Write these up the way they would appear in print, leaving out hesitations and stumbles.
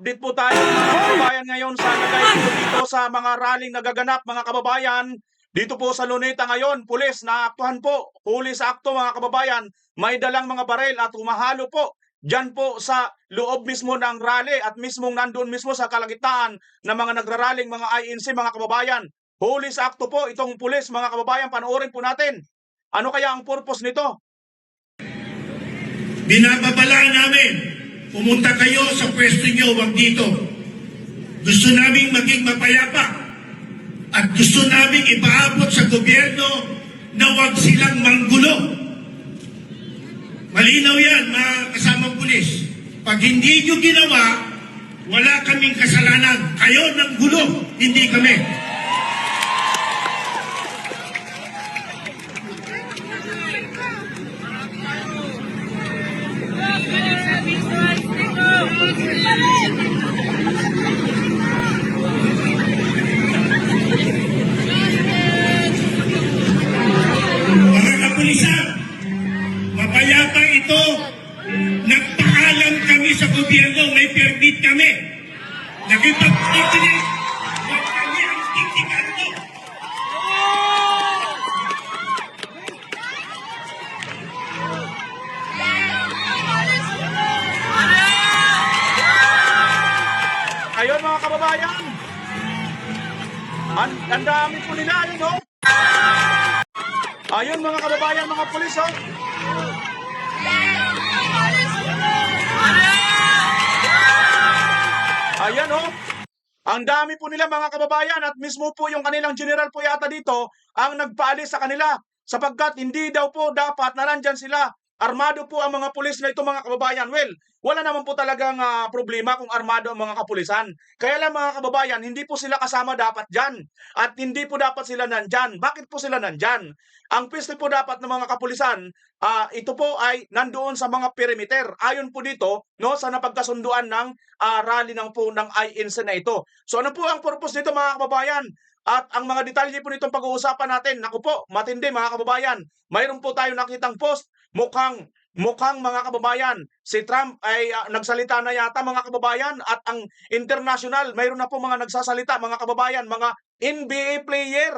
Update po tayo mga kababayan ngayon sa lagay dito sa mga rallying nagaganap mga kababayan. Dito po sa Luneta ngayon, pulis naaktuhan po. Huli sa akto mga kababayan, may dalang mga baril at humahalo po dyan po sa loob mismo ng rally at mismong nandoon mismo sa kalagitnaan ng mga nagraraling mga INC mga kababayan. Huli sa akto po itong pulis mga kababayan, panoorin po natin. Ano kaya ang purpose nito? Binababalaan namin, pumunta kayo sa pwesto nyo, wag dito. Gusto namin maging mapayapa at gusto namin ipaabot sa gobyerno na wag silang manggulo. Malinaw yan, mga kasamang pulis. Pag hindi nyo ginawa, wala kaming kasalanan. Kayo ng gulo, hindi kami. Mga kapulisan, mapayapa ito. Nagpaalam kami sa gobyerno, may permit kami. Nakipag-tikinig. Huwag kami ang titikan mo. Ayun mga kababayan. Ang dami po nila, ayun oh. Ayun mga kababayan, mga pulis oh. Ayan oh. Ang dami po nila mga kababayan at mismo po yung kanilang general po yata dito ang nagpaalis sa kanila sapagkat hindi daw po dapat na nandyan sila. Armado po ang mga pulis na ito mga kababayan. Well, wala naman po talagang problema kung armado ang mga kapulisan. Kaya lang mga kababayan, hindi po sila kasama dapat dyan. At hindi po dapat sila nandyan. Bakit po sila nandyan? Ang pwesto po dapat ng mga kapulisan, ito po ay nandoon sa mga perimeter. Ayon po dito, no, sa napagkasunduan ng rally ng po ng INC na ito. So ano po ang purpose nito mga kababayan? At ang mga detalye po nitong pag-uusapan natin, naku po, matindi mga kababayan. Mayroon po tayong nakitang post, mukhang mga kababayan, si Trump ay nagsalita na yata mga kababayan at ang international, mayroon na po mga nagsasalita mga kababayan, mga NBA player.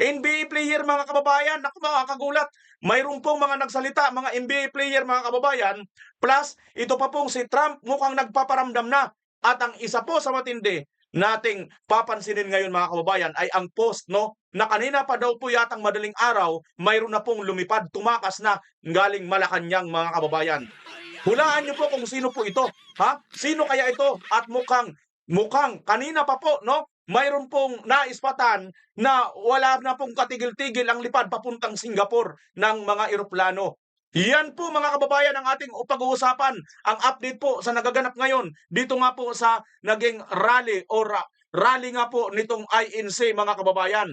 NBA player mga kababayan, naku mga kagulat, mayroon pong mga nagsalita, mga NBA player mga kababayan, plus ito pa pong si Trump mukhang nagpaparamdam na. At ang isa po sa matindi nating papansinin ngayon mga kababayan ay ang post no na kanina pa daw po yatang madaling araw mayroon na pong lumipad, tumakas na galing Malacanang mga kababayan. Hulaan niyo po kung sino po ito, ha? Sino kaya ito? At mukhang kanina pa po no mayroon pong naispatan na wala na pong katigil-tigil ang lipad papuntang Singapore ng mga eroplano. Yan po mga kababayan ang ating pag-uusapan. Ang update po sa nagaganap ngayon dito nga po sa naging rally or rally nga po nitong INC mga kababayan.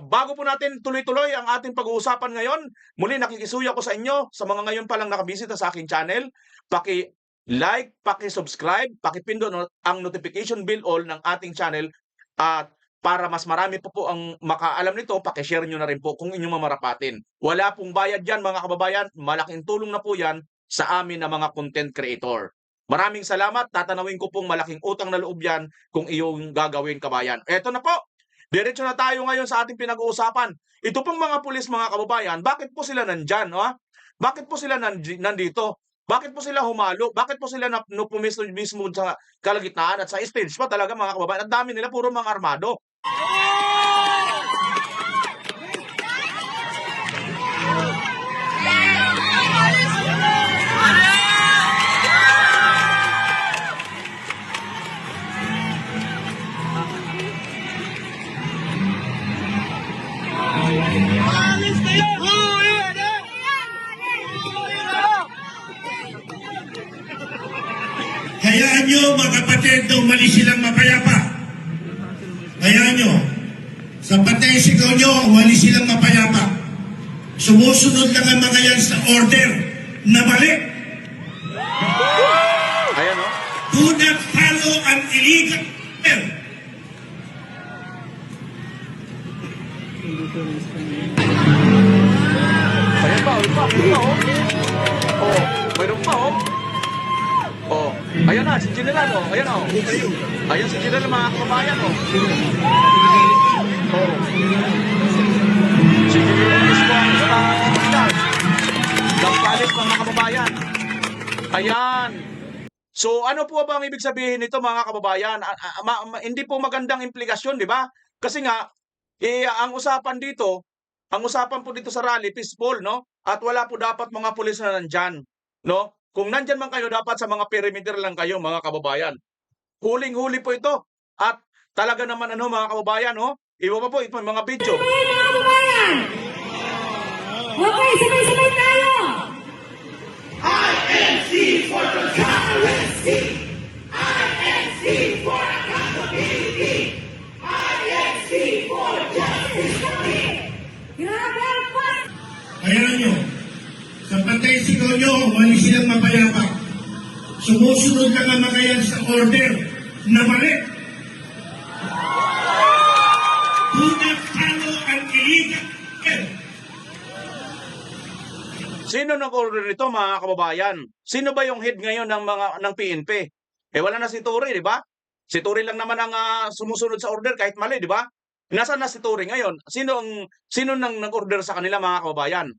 Bago po natin tuloy-tuloy ang ating pag-uusapan ngayon, muli nakikisuya ko sa inyo sa mga ngayon pa lang nakabisita sa aking channel, paki-like, paki-subscribe, paki-pindot ang notification bell all ng ating channel at para mas marami po ang makaalam nito, paki-share nyo na rin po kung inyong mamarapatin. Wala pong bayad yan mga kababayan, malaking tulong na po yan sa amin na mga content creator. Maraming salamat, tatanawin ko pong malaking utang na loob yan kung iyong gagawin kabayan. Eto na po, diretso na tayo ngayon sa ating pinag-uusapan. Ito pong mga pulis mga kababayan, bakit po sila nandyan? Bakit po sila nandito? Bakit po sila humalo? Bakit po sila pumisto mismo sa kalagitnaan at sa stage pa talaga mga kababayan? Ang dami nila, puro mga armado. Hayaan nyo mga kapatid na umalis silang mapayapa. Hayaan nyo. Sa patay sigaw nyo, umalis silang mapayapa. Sumusunod lang ang mga yan sa order na balik. Ayan o. Do not follow an illegal order. Ayan pa, oh. Oh, mayroon pa oh. Oh, Ayan na, si General, oh. Ayan, oh. Ayan si General, mga kababayan, oh. Oh. Si General mismo ang hospital. Nagpalit, mga kababayan. Ayan. So, ano po ba ang ibig sabihin nito, mga kababayan? Hindi po magandang implikasyon, di ba? Kasi nga, ang usapan po dito sa rally, peaceful, no? At wala po dapat mga pulis na nandyan, no? Kung nandyan man kayo, dapat sa mga perimeter lang kayo, mga kababayan. Huling-huli po ito. At talaga naman, ano, mga kababayan, no? Iba pa po, ito yung mga video. Sabay mga kababayan! Okay, sabay-sabay tayo! Grabe ang fast! Ayan nyo, sa patay sigaw nyo, mali silang mapayapa. Sumusunod lang ang makayan sa order na mali. Do not follow an illegal order. Sino nag-order nito, mga kababayan? Sino ba yung head ngayon ng PNP? Wala na si Tory, di ba? Si Tory lang naman ang sumusunod sa order kahit mali, di ba? Nasaan na si Tory ngayon? Sino nang nag-order sa kanila, mga kababayan?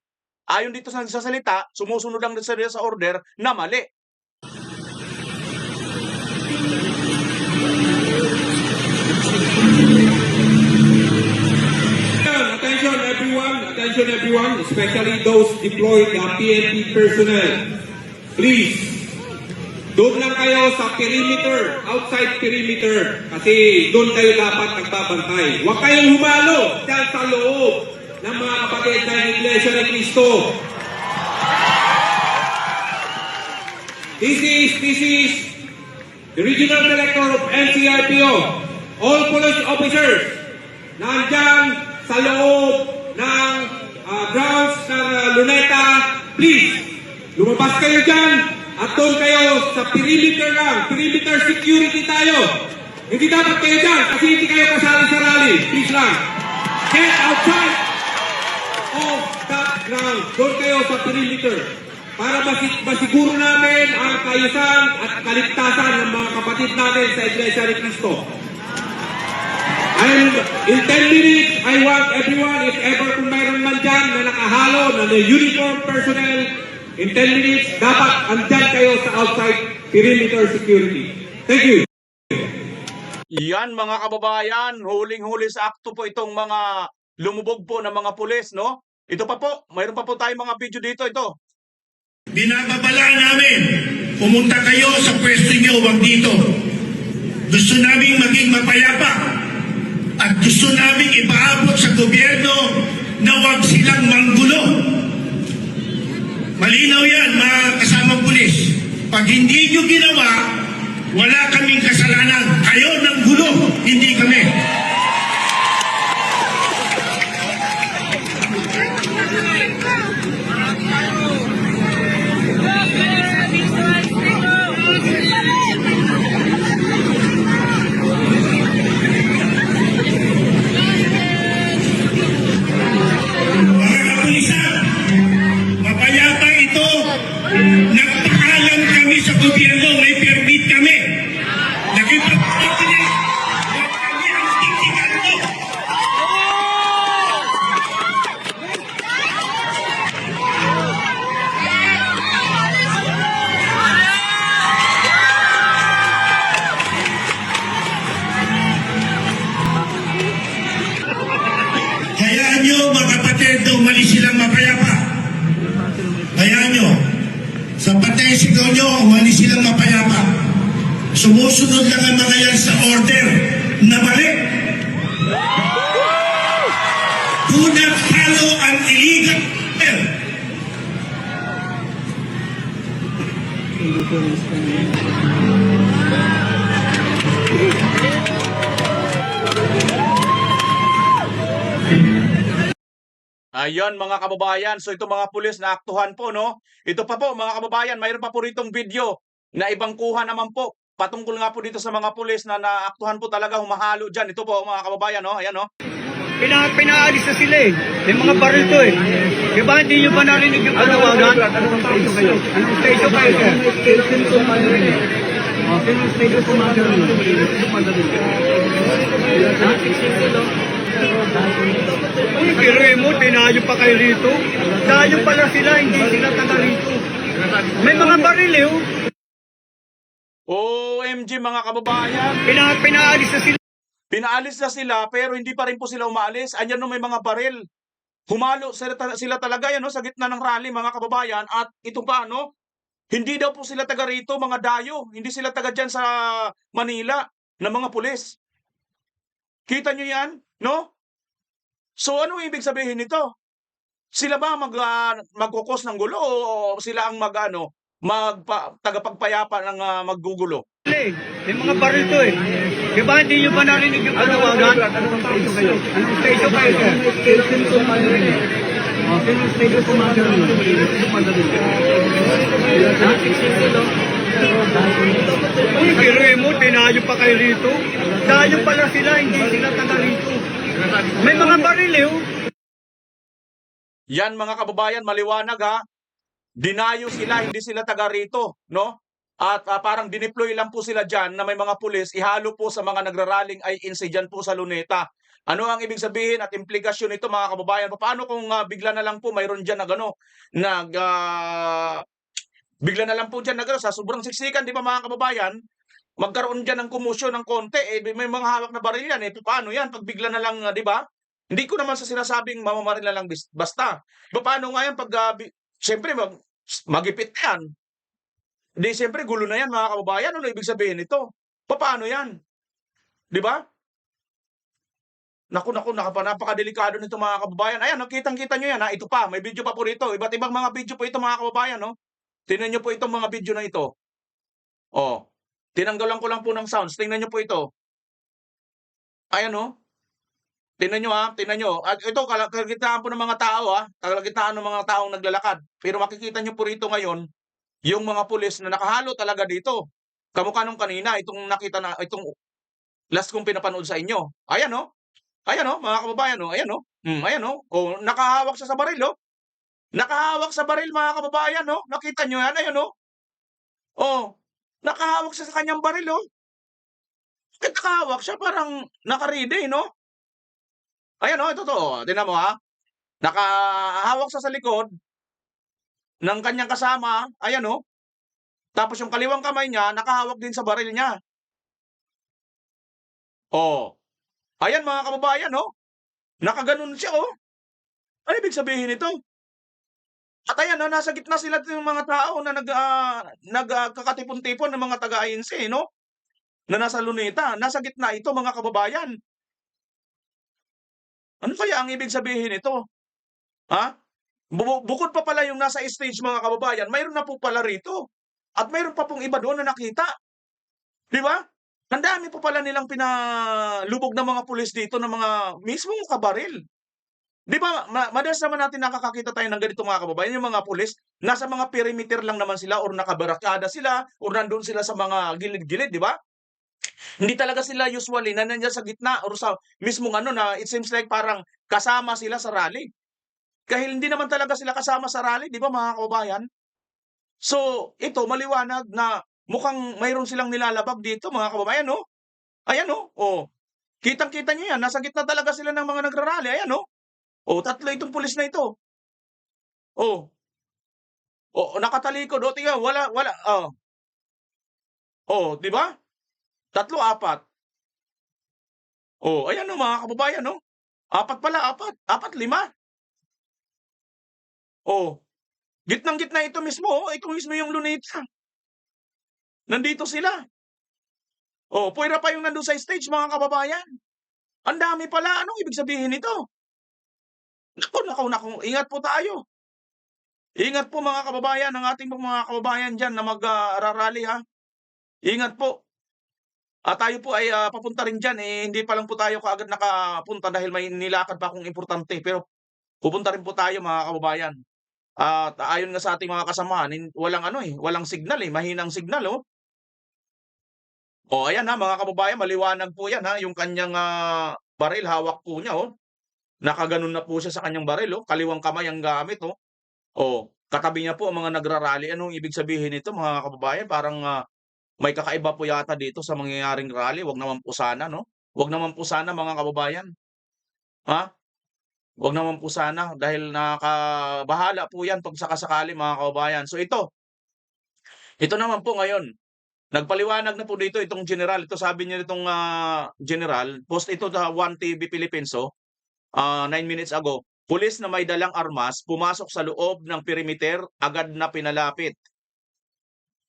Ayon dito sa salita, sumusunod lang sila sa order na mali. Attention everyone, especially those deployed PNP personnel. Please, doon lang kayo sa perimeter, outside perimeter, kasi doon kayo dapat nagbabantay. Huwag kayong humalo dyan sa loob ng mga kapatid ng Iglesia ni Cristo. This is the Regional Director of NCRPO. All police officers nandyan sa loob ng grounds ng Luneta, please, lumabas kayo dyan at doon kayo sa perimeter lang. Perimeter security tayo. Hindi dapat kayo dyan kasi hindi kayo kasali sa rally. Please lang. Get outside of that ground. Doon kayo sa perimeter para masiguro namin ang kaayusan at kaligtasan ng mga kapatid natin sa Iglesia ni Cristo. And in 10 minutes, I want everyone, if ever kung mayroon man dyan na nakahalo na uniform personnel, in 10 minutes, dapat andyan kayo sa outside perimeter security. Thank you. Yan, mga kababayan, huling-huli sa akto po itong mga lumubog po na mga pulis, no? Ito pa po, mayroon pa po tayong mga video dito, ito. Binababala namin, pumunta kayo sa pwesto nyo, wag dito. Gusto naming maging mapayapa. At gusto namin ipaabot sa gobyerno na huwag silang manggulo. Malinaw yan, mga kasamang pulis. Pag hindi nyo ginawa, wala kaming kasalanan. Kayo ng gulo, hindi kami. Mapayapa ito. Nagpaalam kami sa gobyerno, may permit kami. Nakipagpapalala kami. Huwag kami ang tikikan mo. Hayaan nyo, mga kapatid, na umalis silang mapayapa. Hayaan nyo, sa patay sigaw nyo, umalis silang mapayapa. Sumusunod lang ang mga yan sa order na mali. Do not follow an illegal order. Ayan, mga kababayan, so ito mga pulis na aktuhan po, no? Ito pa po, mga kababayan, mayroon pa po ritong video na ibang kuha naman po. Patungkol nga po dito sa mga pulis na naaktuhan po talaga humahalo dyan. Ito po, mga kababayan, no? Ayan, no? Pinaalis na sila eh. May mga baril to eh. Di ba hindi nyo ba narinig yung panawagan? Anong station kayo? Anong station kayo, sir? Pero mo, tinayo pa kayo rito. Dayo pala sila, hindi sila taga rito. May mga baril eh. OMG mga kababayan. Pinaalis na sila. Pinaalis na sila pero hindi pa rin po sila umaalis. Anyan no, may mga baril. Humalo sila talaga yan no, sa gitna ng rally mga kababayan. At ito pa no, hindi daw po sila taga rito mga dayo. Hindi sila taga dyan sa Manila na mga pulis. Kita nyo yan? No? So ano ibig sabihin nito? Sila ba magkukos ng gulo o sila ang tagapagpayapa ng maggugulo? May mga baril to eh. Di ba hindi nyo ba narinig yung panawagan? Anong station kayo, sir? Pero mo, tinayo pa kayo rito. Dayo pala sila, hindi sila taga rito. May mga baril eh. Yan mga kababayan, maliwanag ha. Dinayo sila, hindi sila taga rito, no? At parang dineploy lang po sila dyan na may mga pulis, ihalo po sa mga nagraraling INC dyan po sa Luneta. Ano ang ibig sabihin at implikasyon nito mga kababayan? Paano kung bigla na lang po mayroon dyan bigla na lang po dyan sa sobrang siksikan, di ba mga kababayan? Magkaroon dyan ng kumusyon ng konti, may mga hawak na baril yan, paano yan? Pag bigla na lang, di ba? Hindi ko naman sa sinasabing mamamaril na lang basta. Paano nga yan pag, siyempre magipit yan. Hindi, siyempre gulo na yan mga kababayan. Ano ibig sabihin nito? Paano yan? Di ba? Naku, napakadelikado nito mga kababayan. Ayan, kitang-kita nyo yan ha. Ito pa, may video pa po rito. Iba't ibang mga video po ito mga kababayan. No? Tingnan nyo po itong mga video na ito. Oh, tinanggalan ko lang po ng sounds. Tingnan nyo po ito. Ayan no? Tingnan nyo ha, tingnan nyo. At ito, kalagitnaan po ng mga tao ha. Kalagitnaan ng mga taong naglalakad. Pero makikita nyo po rito ngayon, yung mga pulis na nakahalo talaga dito. Kamukha nung kanina, itong last kong pinapanood sa inyo. Ayan no? Ayan no, mga kababayan no? Ayan no? Ayan no? Oh, nakahawak siya sa baril no? Nakahawak sa baril mga kababayan no? Nakita nyo yan? Ayan no? Oh, nakahawak siya sa kanyang baril no? Bakit nakahawak siya? Parang naka-ready no? Ayan o, ito to. Tingnan mo ha. Nakahawak siya sa likod ng kanyang kasama. Ayan o. Tapos yung kaliwang kamay niya, nakahawak din sa baril niya. Oh. Ayan mga kababayan o. Nakaganon siya o. Ano ibig sabihin nito? At ayan o, nasa gitna sila ng mga tao na nagkakatipon-tipon ng mga taga-ANC, no? Na nasa Luneta. Nasa gitna ito mga kababayan. Ano kaya ang ibig sabihin nito? Ha? Bukod pa pala yung nasa stage mga kababayan, mayroon na po pala rito. At mayroon pa pong iba doon na nakita. Di ba? Ang dami po pala nilang pinalubog ng mga pulis dito ng mga mismong kabaril. Di ba? Madalas naman natin nakakakita tayo ng ganito mga kababayan, yung mga pulis, nasa mga perimeter lang naman sila or nakabarakada sila or nandun sila sa mga gilid-gilid, di ba? Hindi talaga sila usually na nandiyan sa gitna or sa mismong na it seems like parang kasama sila sa rally. Kahit hindi naman talaga sila kasama sa rally, di ba mga kababayan? So, ito maliwanag na mukhang mayroon silang nilalabag dito mga kababayan, no? Ayan, no? Oh. Kitang-kita niyo yan, nasa gitna talaga sila ng mga nagrarally, ayan, no? Oh, tatlo itong pulis na ito. Oh. Oh, nakatalikod, oh, tingnan, wala, oh. Oh, di ba? 3, 4. Oh, ayan no mga kababayan no. 4 pala, 4, 5. Oh. Gitnang-gitna ito mismo, ito mismo yung Luneta. Nandito sila. Oh, puwera pa yung nandun sa stage mga kababayan. Ang dami pala, anong ibig sabihin nito? Naku, ingat po tayo. Ingat po mga kababayan, ang ating mga kababayan diyan na rally ha. Ingat po. Tayo po ay papunta rin diyan hindi pa lang po tayo kaagad nakapunta dahil may nilakad pa akong importante pero pupunta rin po tayo mga kababayan. At ayon nga sa ating mga kasamahan, walang walang signal mahinang signal oh. Oh, ayan ha mga kababayan, maliwanag po yan ha, yung kanyang baril hawak po niya oh. Nakaganon na po siya sa kanyang baril oh, kaliwang kamay ang gamit oh. Oh, katabi niya po ang mga nagrarally. Anong ibig sabihin nito mga kababayan? Parang May kakaiba po yata dito sa mangyayaring rally, wag naman po sana 'no? Wag naman po sana mga kababayan, ha? Wag naman po sana dahil bahala po 'yan 'pag saka-sakali mga kababayan. So ito naman po ngayon, nagpaliwanag na po dito itong general, ito sabi niya nitong, general, post ito sa One TV Philippines, 9 minutes ago. Pulis na may dalang armas pumasok sa loob ng perimeter, agad na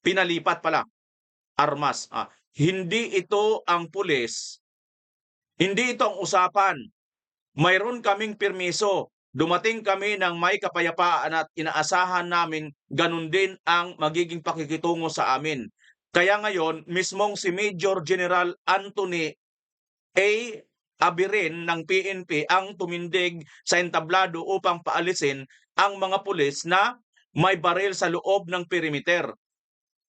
pinalipat pala, armas. Hindi ito ang pulis, hindi ito ang usapan. Mayroon kaming permiso. Dumating kami ng may kapayapaan at inaasahan namin ganun din ang magiging pakikitungo sa amin. Kaya ngayon, mismong si Major General Anthony A. Abirin ng PNP ang tumindig sa entablado upang paalisin ang mga pulis na may baril sa loob ng perimeter.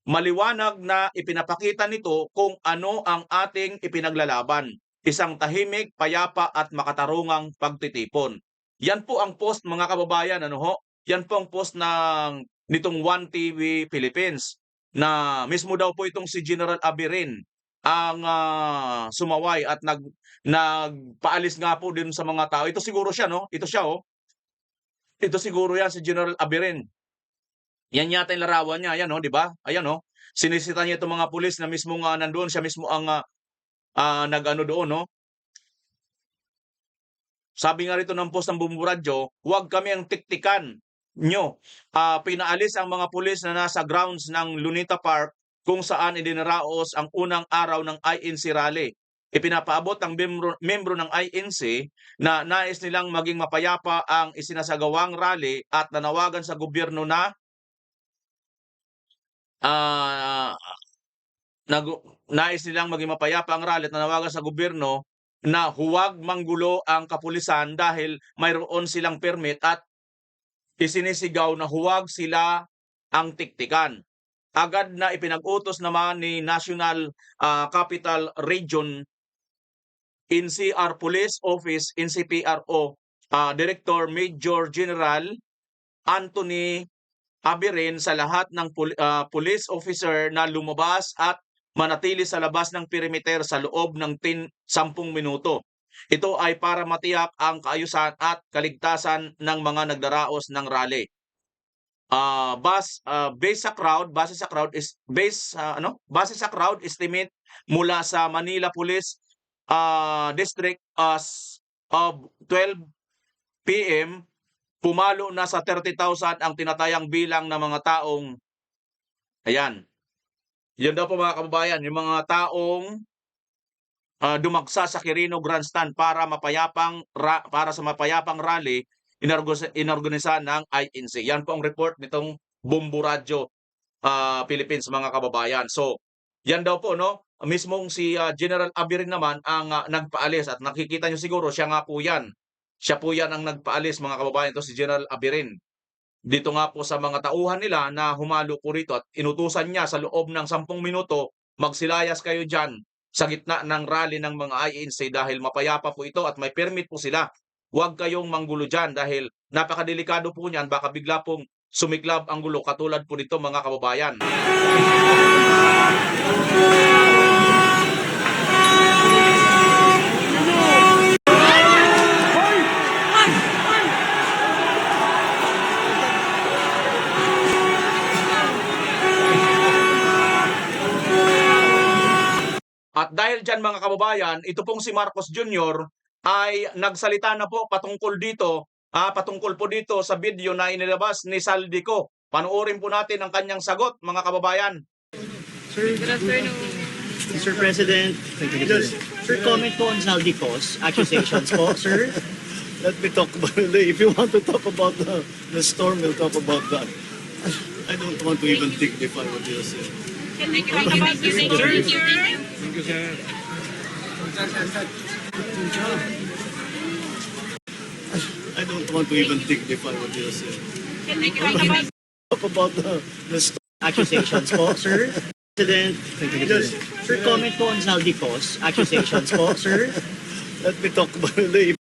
Maliwanag na ipinapakita nito kung ano ang ating ipinaglalaban. Isang tahimik, payapa at makatarungang pagtitipon. Yan po ang post mga kababayan, ano ho? Yan po ang post nitong One TV Philippines na mismo daw po itong si General Abirin ang sumaway at nagpaalis nga po din sa mga tao. Ito siguro siya, no? Ito siya, oh. Ito siguro yan si General Abirin. Yan yata yung larawan niya, ayan, oh, di ba? Ayan, oh. Sinisita niya itong mga pulis na mismo nandoon, siya mismo ang nag-ano doon, no? Sabi nga rito ng post ng Bumburadyo, huwag kami ang tiktikan nyo. Pinaalis ang mga pulis na nasa grounds ng Lunita Park kung saan idinaraos ang unang araw ng INC rally. Ipinapaabot ng membro ng INC na nais nilang maging mapayapa ang isinasagawang rally at nanawagan sa gobyerno na nais nilang maging mapayapa ang rally at nanawagan sa gobyerno na huwag manggulo ang kapulisan dahil mayroon silang permit at isinisigaw na huwag sila ang tiktikan. Agad na ipinag-utos naman ni National Capital Region NCR Police Office, NCPRO, Director Major General Anthony Abirin sa lahat ng police officer na lumabas at manatili sa labas ng perimeter sa loob ng 10 minuto. Ito ay para matiyak ang kaayusan at kaligtasan ng mga nagdaraos ng rally. Base sa crowd estimate mula sa Manila Police District as of 12 PM, pumalo na sa 30,000 ang tinatayang bilang ng mga taong, ayan, yun daw po mga kababayan, yung mga taong dumagsa sa Quirino Grandstand para sa mapayapang rally inorganisa ng INC. Yan po ang report nitong Bumburadyo Philippines mga kababayan. So, yan daw po, no? Mismong si General Abirin naman ang nagpaalis at nakikita nyo siguro siya nga po yan. Siya po yan ang nagpaalis mga kababayan, ito si General Abirin. Dito nga po sa mga tauhan nila na humalo po rito at inutusan niya sa loob ng 10 minuto, magsilayas kayo dyan sa gitna ng rally ng mga INC dahil mapayapa po ito at may permit po sila. Huwag kayong manggulo dyan dahil napakadelikado po niyan, baka bigla pong sumiklab ang gulo katulad po nito mga kababayan. At dahil dyan mga kababayan, ito pong si Marcos Jr. ay nagsalita na po patungkol po dito sa video na inilabas ni Saldico. Panoorin po natin ang kanyang sagot mga kababayan. Mr. President, just sir, comment po on Saldico's accusations po, sir. Let me talk about it. If you want to talk about the storm, we'll talk about that. I don't want to even dignify what you say. Can we talk about the security? I don't want to even dignify what you say. Can we talk about Talk about the storm. Accusations po, sir. President, just sir, comment po on Saldico's accusations po, sir. Let me talk about it.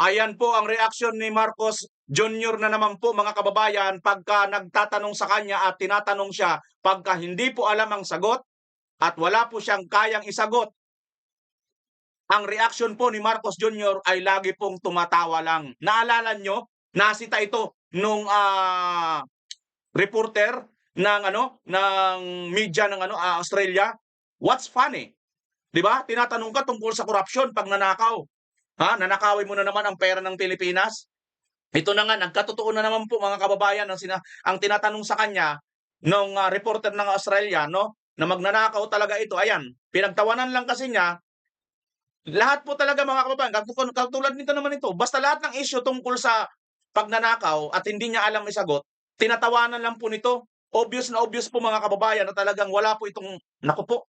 Ayan po ang reaksyon ni Marcos Jr. na naman po mga kababayan pagka nagtatanong sa kanya at tinatanong siya pagka hindi po alam ang sagot, at wala po siyang kayang isagot, ang reaksyon po ni Marcos Jr. ay lagi pong tumatawa lang. Naalala nyo, nasita ito nung reporter ng media ng Australia. What's funny? 'Di ba? Tinatanong ka tungkol sa korupsyon pag nanakaw. Nanakawin mo na naman ang pera ng Pilipinas. Ito na nga, nagkatotoo na naman po mga kababayan ang tinatanong sa kanya nung reporter ng Australia, no, na magnanakaw talaga ito. Ayan, pinagtawanan lang kasi niya. Lahat po talaga mga kababayan, katulad nito naman ito, basta lahat ng issue tungkol sa pagnanakaw at hindi niya alam isagot, tinatawanan lang po nito. Obvious na obvious po mga kababayan na talagang wala po itong, naku po,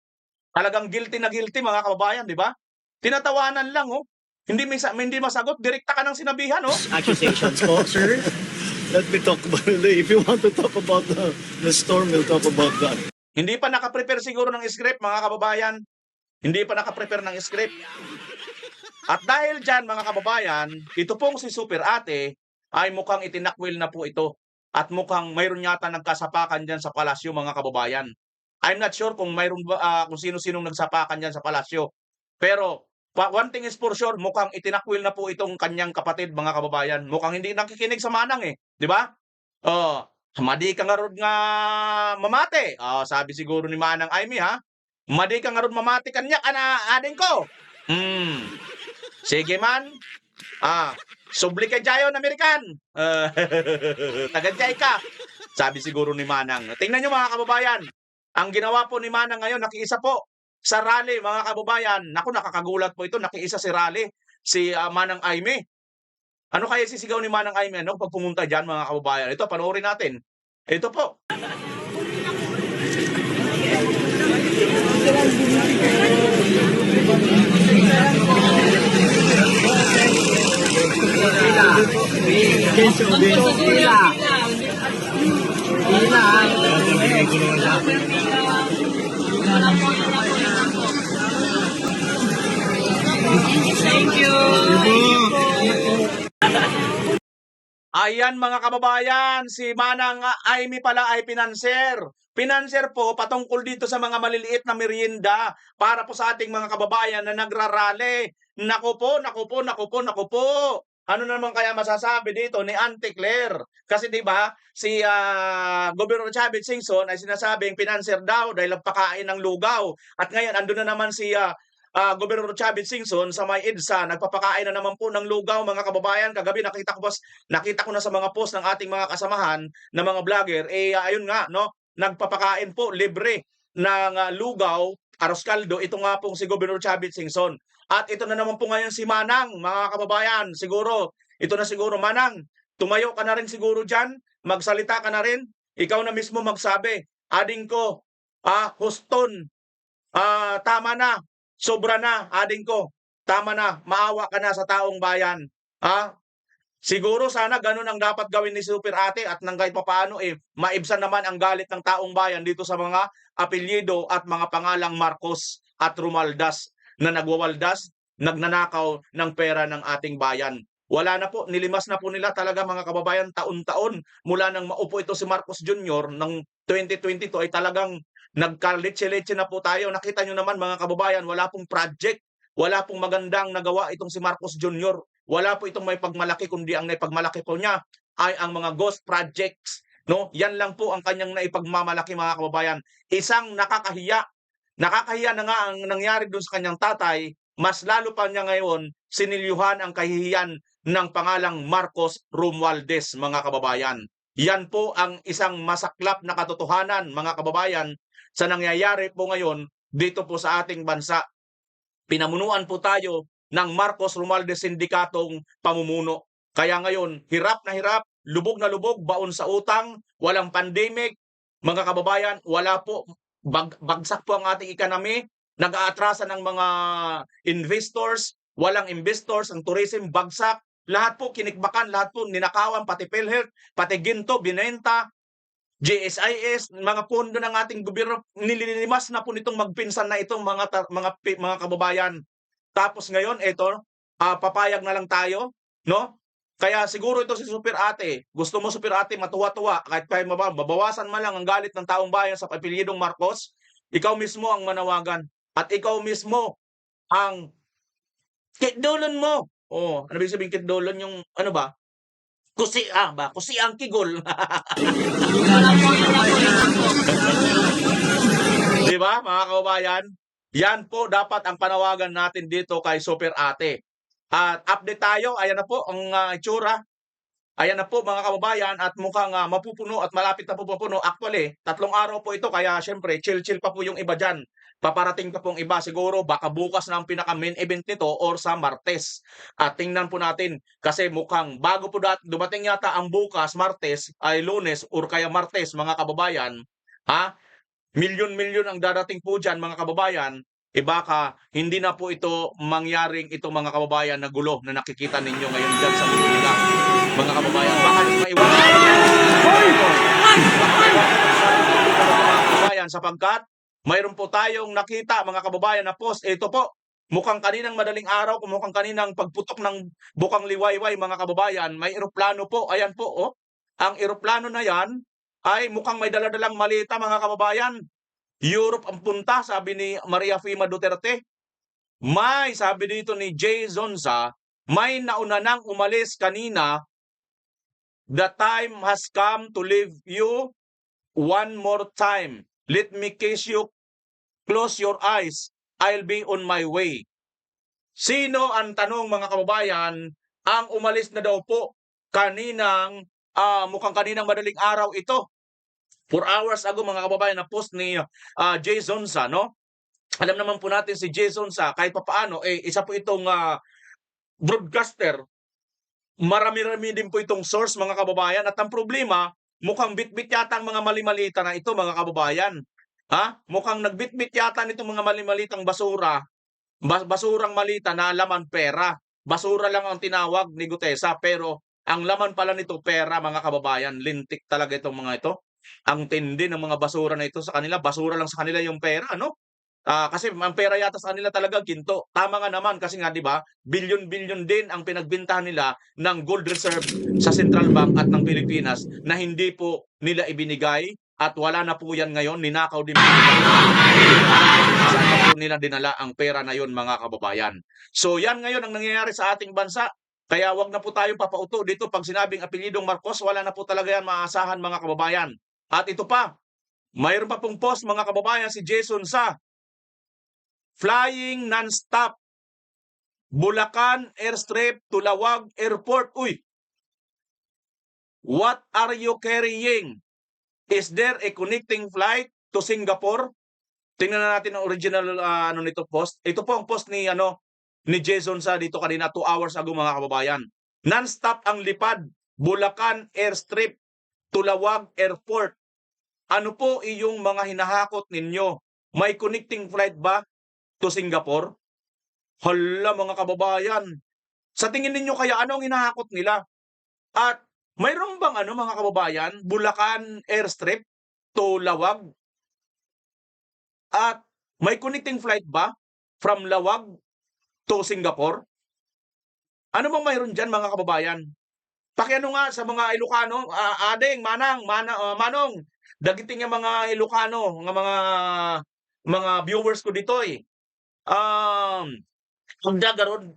talagang guilty na guilty mga kababayan, di ba? Tinatawanan lang, oh. Hindi masagot, direkta ka ng sinabihan, oh. Accusations po, sir. Let me talk about it. If you want to talk about the storm, we'll talk about that. Hindi pa nakaprepare siguro ng script, mga kababayan. Hindi pa nakaprepare ng script. At dahil dyan, mga kababayan, ito pong si Super Ate ay mukhang itinakwil na po ito. At mukhang mayroon yata nagkasapakan dyan sa palasyo, mga kababayan. I'm not sure kung mayroon kung sino-sinong nagsapakan dyan sa palasyo. Pero one thing is for sure, mukhang itinakwil na po itong kanyang kapatid, mga kababayan. Mukhang hindi nakikinig sa Manang, eh. Di ba? Madi ka nga ron nga mamate. Sabi siguro ni Manang Aimee, ha? Madi ka nga ron mamate kanya ka na ading ko. Sige man. Subli ka jayon Amerikan. Tagadjay ka. Sabi siguro ni Manang. Tingnan nyo mga kababayan. Ang ginawa po ni Manang ngayon, nakiisa po sa rally, mga kababayan. Naku, nakakagulat po ito. Nakiisa si rally, si Manang Aimee. Ano kaya sisigaw ni Manang Aimee pag pumunta dyan, mga kababayan? Ito, panoorin natin. Ito po. Thank you. Ayan mga kababayan, si Manang Aimee pala ay pinanser. Pinanser po patungkol dito sa mga maliliit na merienda para po sa ating mga kababayan na nagrarally. Naku po, naku po, naku po, naku po. Ano naman kaya masasabi dito ni Auntie Claire? Kasi 'di ba, si Gobernador Chavit Singson ay sinasabing pinanser daw dahil nagpakain ng lugaw. At ngayon andun na naman si Gobernador Chavit Singson sa may EDSA, nagpapakain na naman po ng lugaw, mga kababayan. Kagabi nakita ko na sa mga post ng ating mga kasamahan na mga vlogger, ayun nga, no, nagpapakain po libre ng lugaw, aros kaldo, ito nga pong si Gobernador Chavit Singson. At ito na naman po ngayon si Manang, mga kababayan. Siguro, ito na siguro, Manang, tumayo ka na rin siguro dyan, magsalita ka na rin, ikaw na mismo magsabi, ading ko, Houston, tama na, sobra na, ading ko. Tama na, maawa ka na sa taong bayan. Siguro sana ganun ang dapat gawin ni Super Ate at nang kahit papaano maibsan naman ang galit ng taong bayan dito sa mga apelyido at mga pangalang Marcos at Romualdez na nagwawaldas, nagnanakaw ng pera ng ating bayan. Wala na po, nilimas na po nila talaga mga kababayan taon-taon mula nang maupo ito si Marcos Jr. ng 2022 ay talagang nagkaletse-letse na po tayo. Nakita nyo naman mga kababayan, wala pong project, wala pong magandang nagawa itong si Marcos Jr. Wala po itong may pagmalaki, kundi ang naipagmalaki po niya ay ang mga ghost projects. No? Yan lang po ang kanyang naipagmamalaki mga kababayan. Isang nakakahiya. Nakakahiya na nga ang nangyari doon sa kanyang tatay, mas lalo pa niya ngayon sinilyuhan ang kahihiyan ng pangalang Marcos Romualdez, mga kababayan. Yan po ang isang masaklap na katotohanan, mga kababayan, sa nangyayari po ngayon dito po sa ating bansa. Pinamunuan po tayo ng Marcos Romualdez sindikatong pamumuno. Kaya ngayon, hirap na hirap, lubog na lubog, baon sa utang, walang pandemic. Mga kababayan, wala po, bagsak po ang ating economy, nag-aatrasan ng mga investors, walang investors, ang tourism bagsak, lahat po kinikbakan, lahat po ninakawan, pati PhilHealth, pati ginto, binenta, GSIS, mga pondo ng ating gobyerno, nililimas na po nitong magpinsan na itong mga kababayan. Tapos ngayon, ito, papayag na lang tayo, no? Kaya siguro ito si Super Ate, gusto mo Super Ate matuwa-tuwa, kahit mabawasan man lang ang galit ng taong bayan sa apelyidong Marcos, ikaw mismo ang manawagan at ikaw mismo ang kitdulon mo. Oh, ano ibig sabihin kitdulon yung ano ba? Kusi ang kigol. 'Di ba, mga kababayan? Yan po dapat ang panawagan natin dito kay Super Ate. At update tayo, ayan na po ang itsura. Ayan na po mga kababayan at mukhang mapupuno at malapit na po mapupuno. Actually, 3 araw po ito kaya siyempre chill-chill pa po yung iba diyan. Paparating pa pong iba siguro baka bukas na ang pinaka-main event nito or sa Martes. At tingnan po natin kasi mukhang bago po dumating yata ang bukas, Martes ay Lunes or kaya Martes mga kababayan. Ha? Milyon-milyon ang darating po diyan mga kababayan. Baka hindi na po ito mangyaring ito mga kababayan na gulo na nakikita ninyo ngayon diyan sa Manila. Mga kababayan, baka maiwasan mga kababayan sapagkat mayroon po tayong nakita mga kababayan na post. Ito po, mukhang kaninang madaling araw, mukhang kaninang pagputok ng bukang liwayway mga kababayan, may eroplano po. Ayan po, oh. Ang eroplano na yan ay mukhang may daladalang malita mga kababayan. Europe ang punta, sabi ni Maria Fima Duterte. May, sabi dito ni Jay Zonza, may nauna nang umalis kanina. The time has come to leave you one more time. Let me kiss you. Close your eyes. I'll be on my way. Sino ang tanong mga kababayan ang umalis na daw po kaninang mukhang kaninang madaling araw ito? 4 hours ago mga kababayan na post ni Jay Zonza, no? Alam naman po natin si Jay Zonza kahit papaano isa po itong broadcaster. Marami-rami din po itong source mga kababayan at ang problema mukhang bitbit yata ang mga mali-malita na ito mga kababayan. Ha? Mukhang nagbitbit yata nitong mga mali-malitang basura. Basurang malita na laman pera. Basura lang ang tinawag ni Gutesa pero ang laman pala nito pera mga kababayan. Lintik talaga itong mga ito. Ang tindi ng mga basura na ito sa kanila, basura lang sa kanila yung pera, no? Kasi ang pera yata sa kanila talaga ginto. Tama nga naman kasi nga 'di ba, bilyon-bilyon din ang pinagbentahan nila ng gold reserve sa Central Bank at ng Pilipinas na hindi po nila ibinigay at wala na po yan ngayon, ninakaw din po nila. Saan na po nila dinala ang pera na yon mga kababayan. So yan ngayon ang nangyayari sa ating bansa. Kaya wag na po tayong papauto dito pag sinabing apelyidong Marcos, wala na po talaga yan maasahan mga kababayan. At ito pa, mayroon pa pong post mga kababayan si Jason Sa. Flying non-stop. Bulacan Airstrip to Lawag Airport. Uy! What are you carrying? Is there a connecting flight to Singapore? Tingnan na natin ang original nito post. Ito po ang post ni ni Jason Sa dito kanina 2 hours ago mga kababayan. Non-stop ang lipad. Bulacan Airstrip to Lawag Airport. Ano po iyong mga hinahakot ninyo? May connecting flight ba to Singapore? Hala mga kababayan. Sa tingin ninyo kaya ano ang hinahakot nila? At mayroon bang mga kababayan, Bulacan Airstrip to Lawag? At may connecting flight ba from Lawag to Singapore? Ano bang mayroon dyan mga kababayan? Pakiano nga sa mga Ilocano, adeng, manong, dagiting yung mga Ilocano, mga viewers ko dito agda garon,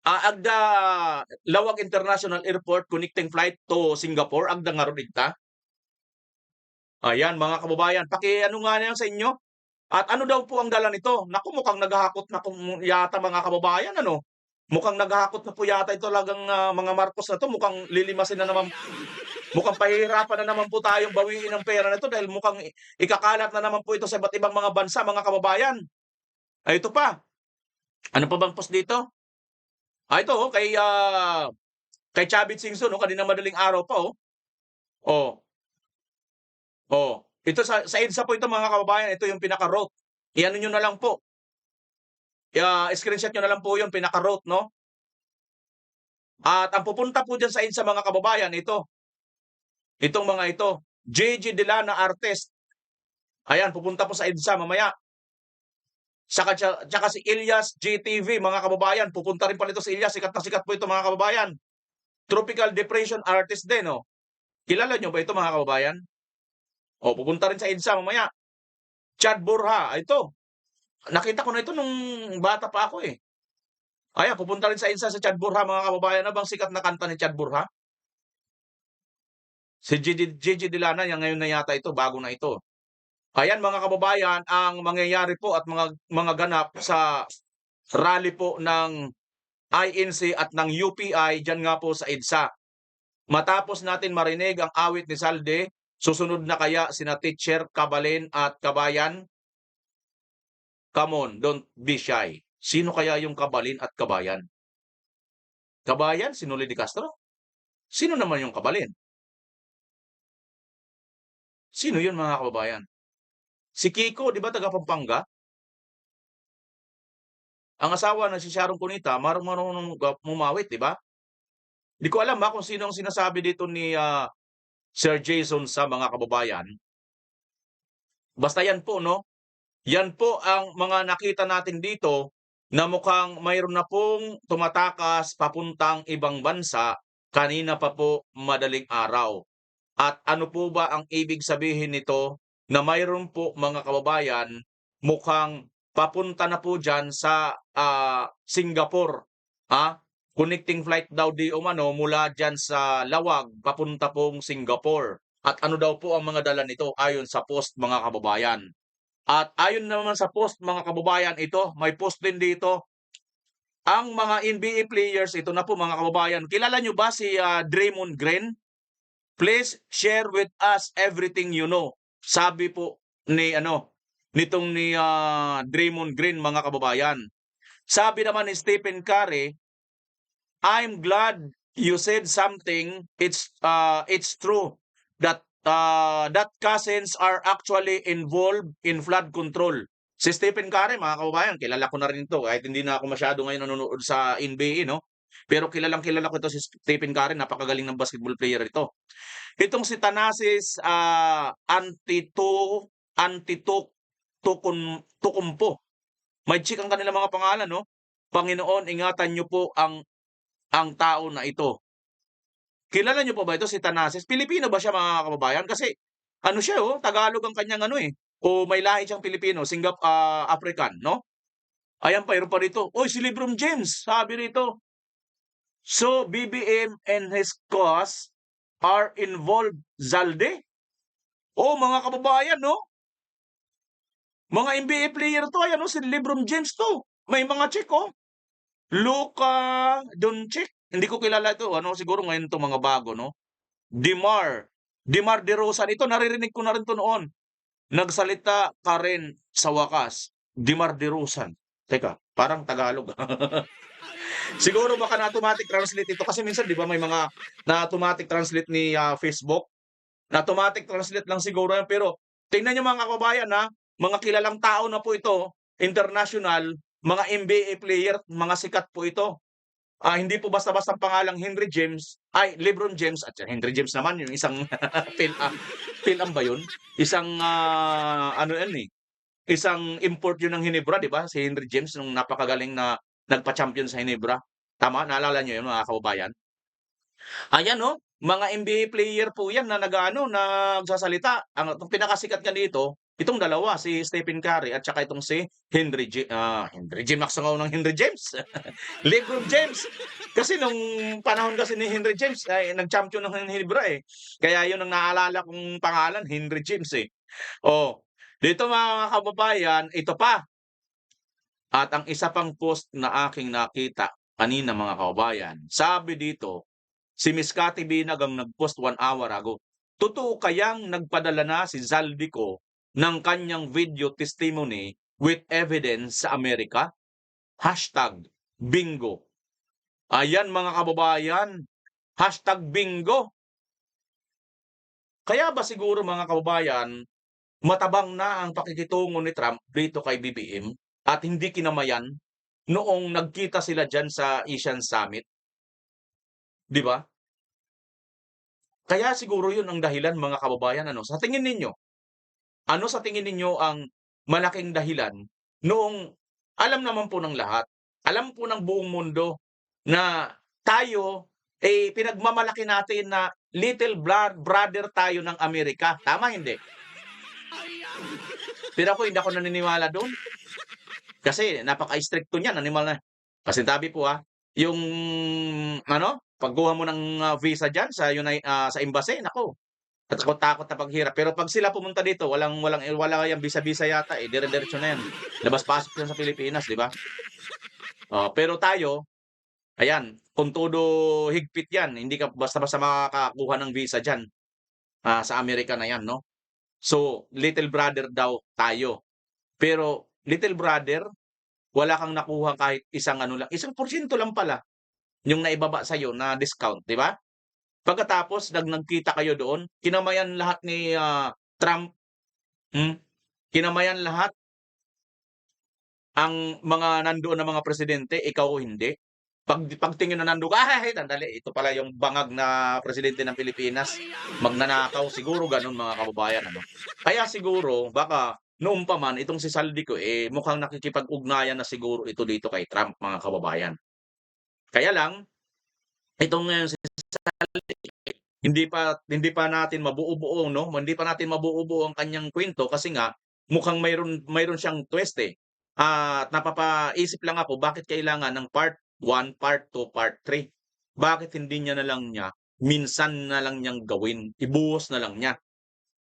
agda Lawag International Airport connecting flight to Singapore, agda nga ron igta. Ayan mga kababayan, pakiano nga yan sa inyo. At ano daw po ang dala nito? Naku, mukhang naghahakot na po yata mga kababayan, Mukhang naghahakot na po yata ito talagang mga Marcos na to. Mukhang lilimasin na naman. Mukhang pahihirapan na naman po tayong bawiin ang pera na ito dahil mukhang ikakalat na naman po ito sa iba't ibang mga bansa, mga kababayan. Ay, ito pa. Ano pa bang post dito? Ito, kay Chavit Singson, kanina madaling araw pa, Ito sa EDSA po ito, mga kababayan. Ito yung pinaka-route. Iano nyo na lang po. Screenshot nyo na lang po yung pinaka-route, no? At ang pupunta po dyan sa EDSA mga kababayan, itong mga ito, JG Delana Artist. Ayan, pupunta po sa EDSA mamaya. Tsaka si Ilyas GTV, mga kababayan. Pupunta rin pala ito si Ilyas. Sikat na sikat po ito mga kababayan. Tropical Depression Artist din, Kilala nyo ba ito mga kababayan? Pupunta rin sa EDSA mamaya. Chad Burha, ito. Nakita ko na ito nung bata pa ako eh. Ayan, pupunta rin sa INSA sa Chad Burha, mga kababayan. Ano bang sikat na kanta ni Chad Burha? Si Gigi Dilana, yan ngayon na yata ito, bago na ito. Ayan mga kababayan, ang mangyayari po at mga ganap sa rally po ng INC at ng UPI dyan nga po sa EDSA. Matapos natin marinig ang awit ni Salde, susunod na kaya sina Teacher, Kabalin at Kabayan? Come on, don't be shy. Sino kaya yung Kabalin at Kabayan? Kabayan, si Noli de Castro? Sino naman yung Kabalin? Sino yun mga kababayan? Si Kiko, di ba taga Pampanga? Ang asawa na si Sharon Cunita, marunong mumawit, di ba? Di ko alam kung sino ang sinasabi dito ni Sir Jason sa mga kababayan. Basta yan po, no? Yan po ang mga nakita natin dito na mukhang mayroon na pong tumatakas papuntang ibang bansa kanina pa po madaling araw. At ano po ba ang ibig sabihin nito na mayroon po mga kababayan mukhang papunta na po dyan sa Singapore. Connecting flight daw di umano mula dyan sa Lawag papunta pong Singapore. At ano daw po ang mga dala nito ayon sa post mga kababayan. At ayon naman sa post mga kababayan ito, may post din dito. Ang mga NBA players, ito na po mga kababayan. Kilala nyo ba si Draymond Green? Please share with us everything you know. Sabi po ni Draymond Green mga kababayan. Sabi naman ni Stephen Curry, I'm glad you said something. It's true that cousins are actually involved in flood control. Si Stephen Curry mga kababayan, kilala ko na rin ito kahit hindi na ako masyado ngayon nanonood sa NBA, no? Pero kilala ko ito si Stephen Curry, napakagaling ng basketball player ito. Itong si Thanasis Antetokounmpo. May chick ang kanilang mga pangalan, no? Panginoon, ingatan niyo po ang tao na ito. Kilala niyo po ba ito si Thanasis? Pilipino ba siya mga kababayan? Kasi ano siya, Tagalog ang kanyang o may lahi siyang Pilipino, African, no? Ayan pa, pa rito. Oy, si LeBron James, sabi rito. So, BBM and his cause are involved, Zalde? Mga kababayan, no? Mga NBA player to, ayan, si LeBron James to. May mga chick, Luka Doncic. Hindi ko kilala ito, siguro ngayon to mga bago, no? DeMar DeRozan. Ito, naririnig ko na rin to noon. Nagsalita ka rin sa wakas. DeMar DeRozan. Teka, parang Tagalog. Siguro baka na-automatic translate ito kasi minsan 'di ba may mga na-automatic translate ni Facebook. Na-automatic translate lang siguro yan pero tingnan niyo mga kababayan mga kilalang tao na po ito, international, mga NBA player, mga sikat po ito. Hindi po basta-basta ang pangalang LeBron James at Henry James naman yung isang Phil-Am ba yun? Isang isang import yun ng Hinebra, di ba? Si Henry James nung napakagaling na nagpa-champion sa Hinebra. Tama? Naalala nyo yun mga kababayan? Ayan mga NBA player po yan na nagsasalita. Ang pinakasikat nga dito, itong dalawa, si Stephen Curry at saka itong si Henry James. Naksangaw ng Henry James. LeBron James. Kasi nung panahon kasi ni Henry James, nag-champion ng Hinebra Kaya yun ang naalala kong pangalan, Henry James Dito mga kababayan, ito pa. At ang isa pang post na aking nakita kanina mga kababayan, sabi dito, si Miss Cathy Binag ang nag-post 1 hour ago. Totoo kayang nagpadala na si Zaldico ng kanyang video testimony with evidence sa Amerika? #bingo. Ayan mga kababayan, #bingo. Kaya ba siguro mga kababayan, matabang na ang pakikitungo ni Trump dito kay BBM at hindi kinamayan noong nagkita sila dyan sa Asian Summit? Di ba? Kaya siguro yun ang dahilan mga kababayan. Sa tingin ninyo? Ano sa tingin ninyo ang malaking dahilan noong alam naman po ng lahat, alam po ng buong mundo na tayo pinagmamalaki natin na little brother tayo ng Amerika. Tama hindi? Pero ako, hindi ako naniniwala doon. Kasi napaka-stricto niyan, animal na. Pasintabi po yung pagkuha mo ng visa diyan sa embassy, nako, takot-takot na paghirap. Pero pag sila pumunta dito, wala yang visa-visa yata dire-diretso na yan. Labas-pasok yan sa Pilipinas, di ba? Pero tayo, ayan, kung todo higpit yan, hindi ka basta-basta makakakuha ng visa diyan sa Amerika na yan, no? So, little brother daw tayo. Pero little brother, wala kang nakuha kahit isang lang, 1% lang pala yung naibaba sa'yo na discount, di ba? Pagkatapos, nagkita kayo doon, kinamayan lahat ni Trump, kinamayan lahat ang mga nandoon na mga presidente, ikaw hindi. Pagtingin na nandoon, tandali, ito pala yung bangag na presidente ng Pilipinas, magnanakaw, siguro ganun mga kababayan. Kaya siguro, baka noon pa man, itong si Saldico, mukhang nakikipag-ugnayan na siguro ito dito kay Trump, mga kababayan. Kaya lang, itong si Saldico, hindi pa natin mabuo-buo, no? Hindi pa natin mabuo-buo ang kanyang kwento kasi nga mukhang mayroon siyang twist At napapaisip lang ako bakit kailangan ng part 1, part 2, part 3. Bakit hindi niya na lang minsan na lang niyang gawin, ibuhos na lang niya.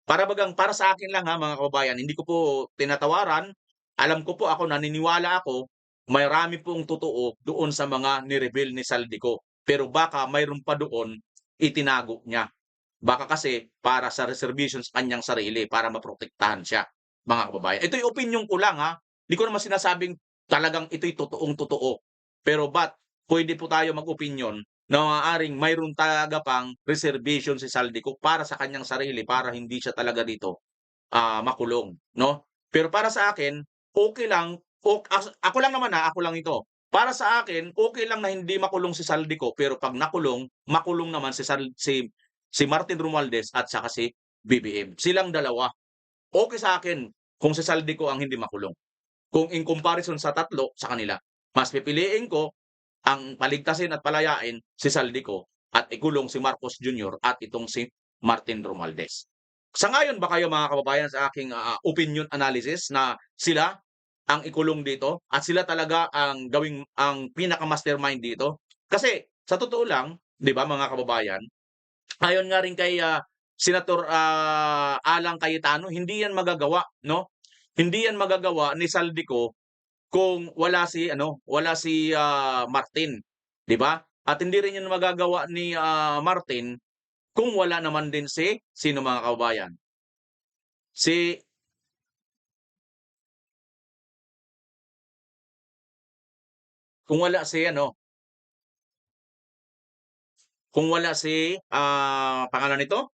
Para sa akin lang mga kababayan, hindi ko po tinatawaran. Alam ko po, naniniwala ako, marami pong totoo doon sa mga ni-reveal ni Saldico. Pero baka mayroon pa doon itinago niya. Baka kasi para sa reservation sa kanyang sarili, para maprotektahan siya, mga kababayan. Ito yung opinion ko lang Hindi ko naman sinasabing talagang ito'y totoong-totoo. Pero pwede po tayo mag-opinion na maaaring mayroon talaga pang reservation si Saldico para sa kanyang sarili, para hindi siya talaga dito makulong, no? Pero para sa akin, okay lang, ako lang naman ako lang ito. Para sa akin, okay lang na hindi makulong si Saldico, pero pag makulong naman si Martin Romualdez at saka si BBM. Silang dalawa. Okay sa akin kung si Saldico ang hindi makulong. Kung in comparison sa tatlo sa kanila, mas pipiliin ko ang paligtasin at palayain si Saldico at ikulong si Marcos Jr. at itong si Martin Romualdez. Sa ngayon ba kayo mga kababayan sa aking opinion analysis na sila ang ikulong dito at sila talaga ang pinaka-mastermind dito? Kasi sa totoo lang, 'di ba mga kababayan, ayon nga rin kay Senator Alang Cayetano, hindi yan magagawa, no? Hindi yan magagawa ni Saldico kung wala si Martin, 'di ba? At hindi rin yan magagawa ni Martin kung wala naman din sino mga kababayan? Kung wala pangalan nito?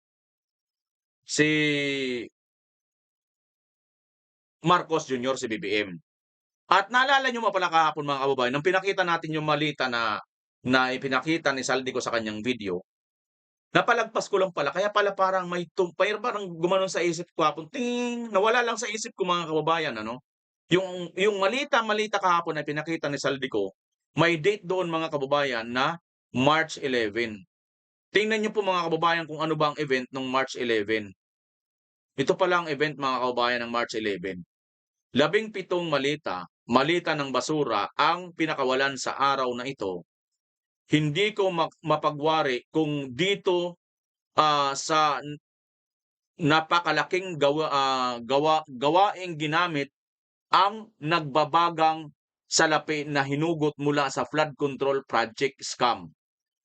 Si Marcos Jr., si BBM. At naalala nyo pala kahapon mga kababayan, nang pinakita natin yung malita na ipinakita ni Saldico sa kanyang video, napalagpas ko lang pala, kaya pala parang parang gumanon sa isip ko hapon, nawala lang sa isip ko mga kababayan, yung malita kahapon na pinakita ni Saldico, may date doon mga kababayan na March 11. Tingnan niyo po mga kababayan kung ano ba ang event ng March 11. Ito pala ang event mga kababayan ng March 11. 17 malita ng basura ang pinakawalan sa araw na ito. Hindi ko mapagwari kung dito sa napakalaking gawaing ginamit ang nagbabagang salapi na hinugot mula sa flood control project scam.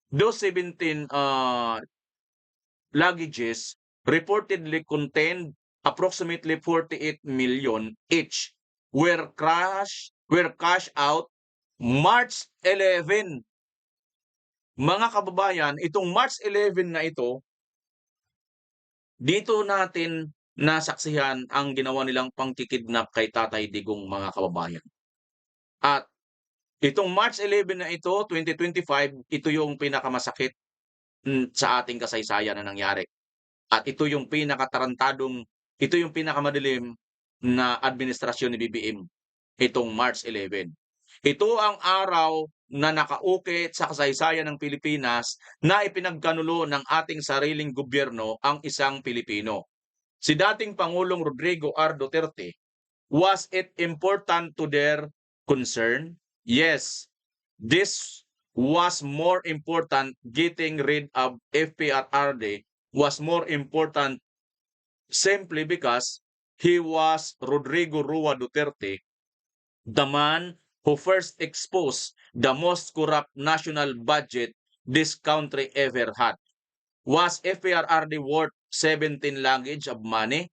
Those 17 luggages reportedly contained approximately 48 million each were cash out March 11. Mga kababayan, itong March 11 na ito, dito natin nasaksihan ang ginawa nilang pangkikidnap kay Tatay Digong mga kababayan. At itong March 11 na ito, 2025, ito yung pinakamasakit sa ating kasaysayan na nangyari. At ito yung pinakamadilim na administrasyon ni BBM, itong March 11. Ito ang araw na nakaukit sa kasaysayan ng Pilipinas na ipinagkanulo ng ating sariling gobyerno ang isang Pilipino. Si dating Pangulong Rodrigo R. Duterte Was it important to their concern? Yes. This was more important. Getting rid of FPRRD was more important simply because he was Rodrigo Rua Duterte, the man who first exposed the most corrupt national budget this country ever had. Was FPRRD worth 17 language of money?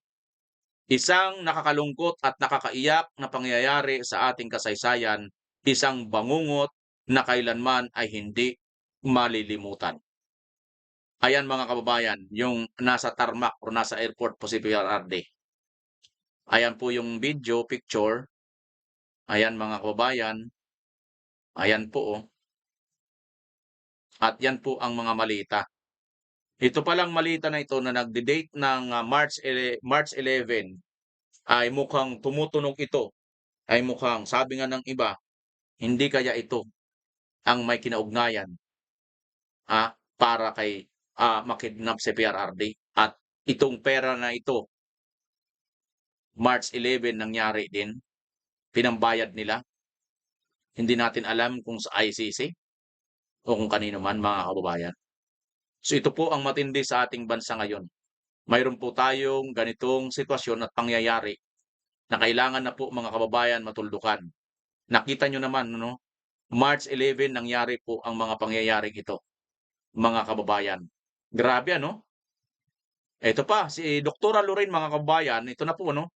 Isang nakakalungkot at nakakaiyak na pangyayari sa ating kasaysayan, isang bangungot na kailanman ay hindi malilimutan. Ayan mga kababayan, yung nasa tarmac o nasa airport po si PRRD. Ayan po yung video, picture. Ayan mga kababayan. Ayan po oh. At yan po ang mga malita. Ito palang malita na ito na nagde-date ng March 11 ay mukhang tumutunog ito. Ay mukhang, sabi nga ng iba, hindi kaya ito ang may kinaugnayan para kay makidnap si PRRD. At itong pera na ito, March 11 nangyari din, pinambayad nila. Hindi natin alam kung sa ICC o kung kanino man mga kababayan. So ito po ang matindi sa ating bansa ngayon. Mayroon po tayong ganitong sitwasyon at pangyayari na kailangan na po mga kababayan matuldukan. Nakita nyo naman, no? March 11 nangyari po ang mga pangyayari ito, mga kababayan. Grabe ano? Ito pa, si Dr. Lorin mga kababayan, ito na po no?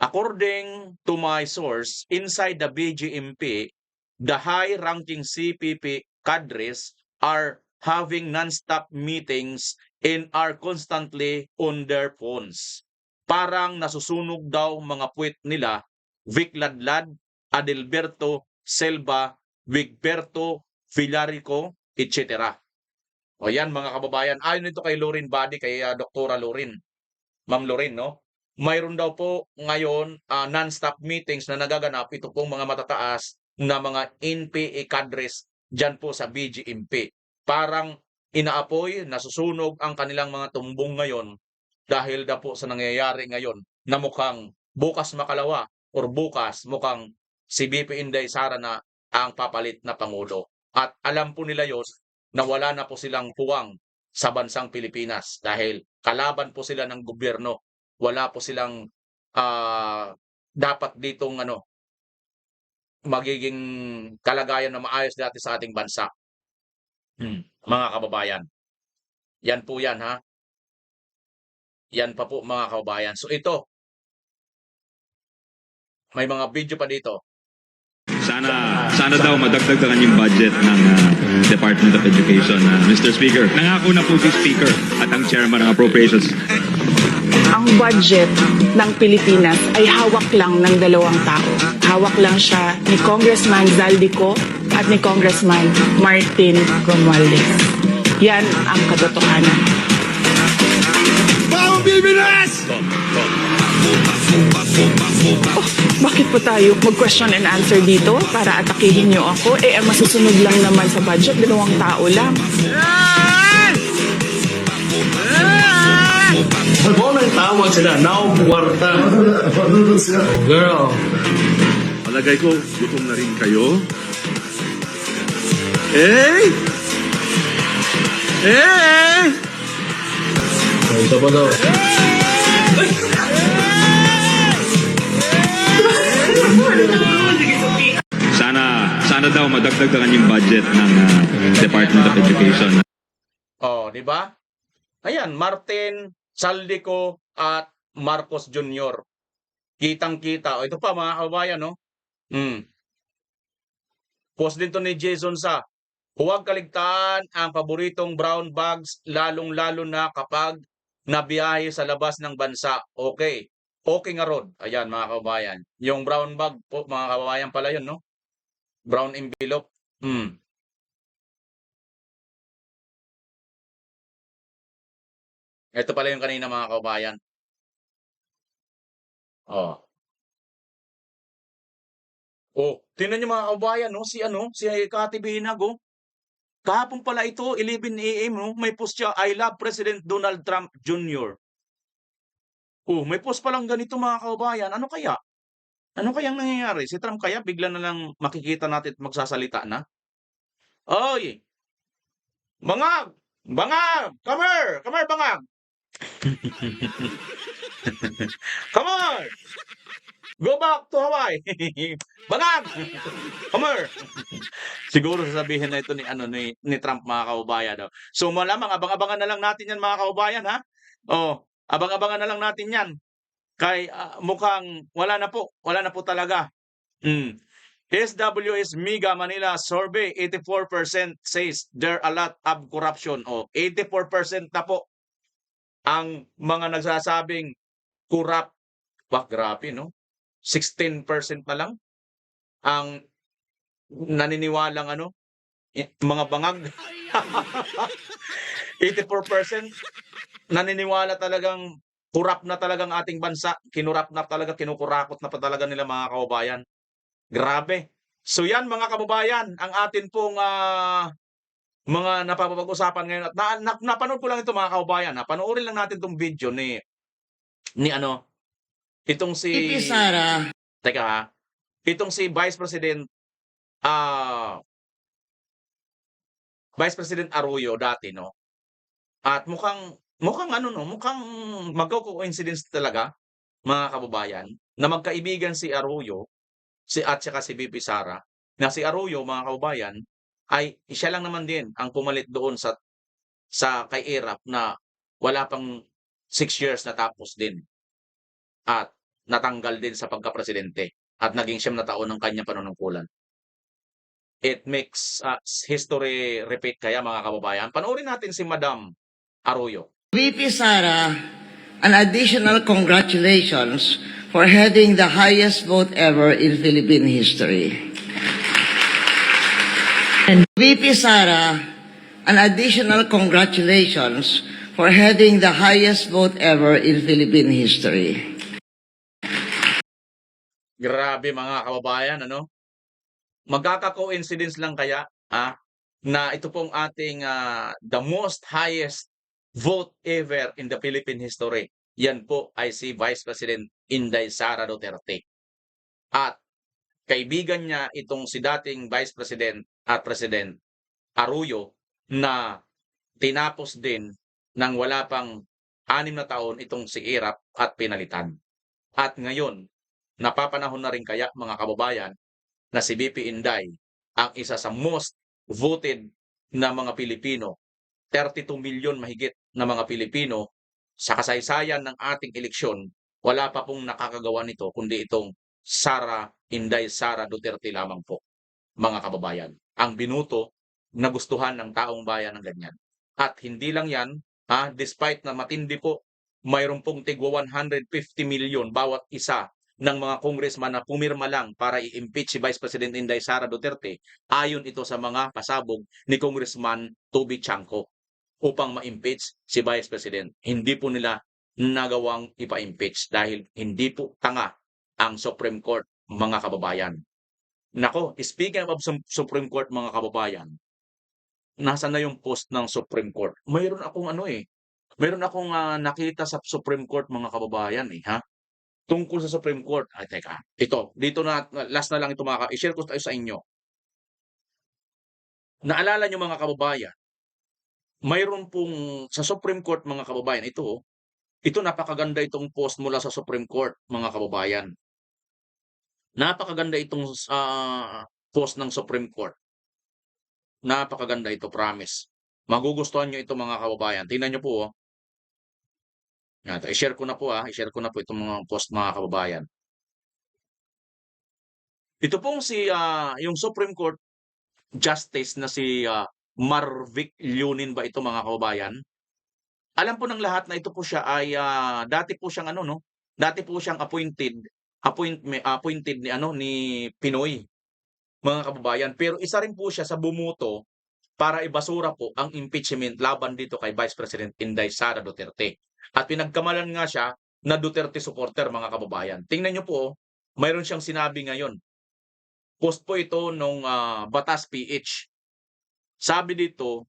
According to my source, inside the BGMP, the high-ranking CPP cadres are having non-stop meetings and are constantly on their phones. Parang nasusunog daw mga puwet nila, Vic Ladlad, Adelberto Selva, Wigberto Villarico, etc. O yan mga kababayan, ayon ito kay Lorin Body, kay Dr. Lorin, Ma'am Lorin, no? Mayroon daw po ngayon non-stop meetings na nagaganap, ito pong mga matataas na mga NPA cadres dyan po sa BGMP. Parang inaapoy, nasusunog ang kanilang mga tumbong ngayon dahil na po sa nangyayari ngayon na mukhang bukas makalawa or bukas mukhang si BP Inday Sara na ang papalit na Pangulo. At alam po nila yun na wala na po silang puwang sa bansang Pilipinas dahil kalaban po sila ng gobyerno. Wala po silang dapat ditong magiging kalagayan na maayos dati sa ating bansa. Mga kababayan. Yan po yan ha. Yan pa po mga kababayan. So ito, may mga video pa dito. Sana daw madagdag ang kanyang budget ng Department of Education, Mr. Speaker. Nangako na po si Speaker at ang Chairman ng Appropriations. Ang budget ng Pilipinas ay hawak lang ng dalawang tao. Hawak lang siya ni Congressman Zaldico at ni Congressman Martin Romualdez. Yan ang katotohanan. Bakit po tayo mag-question and answer dito para atakihin niyo ako? Ang masusunod lang naman sa budget, dalawang tao lang. Mo nang tawag sila, now puwarta. Girl. Palagay ko, gutom na rin kayo. Hey! Ito pa daw. Sana daw madagdag ang kanyang budget ng Department of Education. Oh, di ba? Ayan, Martin Saldico at Marcos Jr. Kitang-kita. O, ito pa mga kabayan, no? Post din to ni Jason sa, huwag kaligtaan ang paboritong brown bags, lalong-lalo na kapag nabiyahe sa labas ng bansa. Okay. Okay nga rod. Ayan, mga kabayan. Yung brown bag po, mga kababayan pala yun, no? Brown envelope. Ito pala yung kanina mga kabayan. Oh. Oh, tingnan niyo mga kabayan, no? Si Cathy Binag, oh. Kahapon pala ito, 11 AM, no? May post siya, I love President Donald Trump Jr. Oh, may post palang ganito mga kabayan. Ano kaya? Ano kayang nangyayari? Si Trump kaya bigla na lang makikita natin at magsasalita na? "Oy, bangag! Bangag! Come here! Come here, bangag! Come on! Go back to Hawaii! Bangag! Come here!" Siguro sasabihin na ito ni Trump, mga kababayan, 'no. So, malamang abang-abangan na lang natin 'yan, mga kababayan, ha. Oh, abang-abangan na lang natin 'yan. Mukhang wala na po talaga. SWS Mega Manila survey, 84% says there a lot of corruption. 84% na po ang mga nagsasabing corrupt. Grabe 'no, 16% na lang ang naniniwalang mga bangag. 84% naniniwala talagang corrupt na talagang ating bansa, kinurap na talaga, kinukurakot na pa talaga nila, mga kababayan. Grabe. So 'yan, mga kababayan, ang atin pong, mga napapag-usapan ngayon at napanood ko lang ito, mga kababayan, panoorin lang natin 'tong video ni itong si Sara. teka ha, itong si Vice President Arroyo dati, 'no, at mukhang mukhang magko-coincidence talaga, mga kababayan, na magkaibigan si Arroyo, at saka si VP Sara, na si Arroyo, mga kababayan, ay siya lang naman din ang pumalit doon sa kay Erap na wala pang 6 years natapos din at natanggal din sa pagkapresidente at naging 9 na taon ang kanyang panunungkulan. It makes, history repeat kaya, mga kababayan. Panoorin natin si Madam Arroyo. VP Sara, an additional congratulations for heading the highest vote ever in Philippine history. And VP Sara, an additional congratulations for heading the highest vote ever in Philippine history. Grabe, mga kababayan, magkaka-coincidence lang kaya, na ito pong ating, the most highest vote ever in the Philippine history. Yan po ay si Vice President Inday Sara Duterte. At kaibigan niya itong si dating Vice President at President Arroyo na tinapos din ng wala pang 6 na taon itong si Erap at pinalitan. At ngayon, napapanahon na rin kaya, mga kababayan, na si VP Inday ang isa sa most voted na mga Pilipino, 32 milyon mahigit na mga Pilipino sa kasaysayan ng ating eleksyon, wala pa pong nakakagawa nito kundi itong Inday Sara Duterte lamang po, mga kababayan. Ang binuto na gustuhan ng taong bayan ng ganyan. At hindi lang yan, despite na matindi po, mayroon pong tigwa 150 milyon bawat isa ng mga congressman na pumirma lang para i-impeach si Vice President Inday Sara Duterte, ayon ito sa mga pasabog ni Congressman Toby Chanco upang ma-impeach si Vice President. Hindi po nila nagawang ipa-impeach dahil hindi po tanga ang Supreme Court, mga kababayan. Nako, speaking of Supreme Court, mga kababayan, nasaan na yung post ng Supreme Court? Mayroon akong nakita sa Supreme Court, mga kababayan, tungkol sa Supreme Court. Teka. Dito na, last na lang ito, i-share ko tayo sa inyo. Naalala nyo, mga kababayan, mayroon pong sa Supreme Court, mga kababayan, ito napakaganda itong post mula sa Supreme Court, mga kababayan. Napakaganda itong post ng Supreme Court. Napakaganda ito, promise. Magugustuhan nyo ito, mga kababayan. Tingnan nyo po, i-share ko na po, itong mga post, mga kababayan. Ito pong yung Supreme Court Justice na si Marvic Leonin ba ito, mga kababayan? Alam po ng lahat na ito po siya ay dati po siyang dati po siyang appointed ni Pinoy, mga kababayan. Pero isa rin po siya sa bumuto para ibasura po ang impeachment laban dito kay Vice President Inday Sara Duterte. At pinagkamalan nga siya na Duterte supporter, mga kababayan. Tingnan nyo po, mayroon siyang sinabi ngayon. Post po ito nung Batas PH. Sabi dito,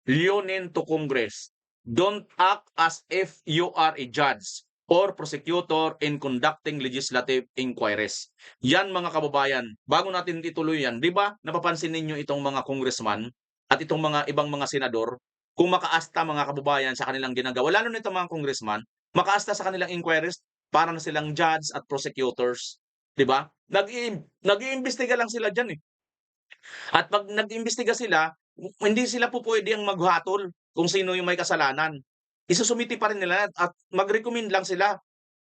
Leonin to Congress, don't act as if you are a judge. or prosecutor in conducting legislative inquiries. Yan mga kababayan, bago natin ituloy yan, di ba napapansin ninyo itong mga congressman at itong mga ibang mga senador, kung makaasta mga kababayan sa kanilang ginagawa, lalo na itong mga congressman, makaasta sa kanilang inquiries, para na silang judge at prosecutors. Di ba? Nag-iimbestiga lang sila dyan eh. At pag nag-imbestiga sila, hindi sila po pwede ang maghatol kung sino yung may kasalanan. Isusumiti pa rin nila at mag-recommend lang sila.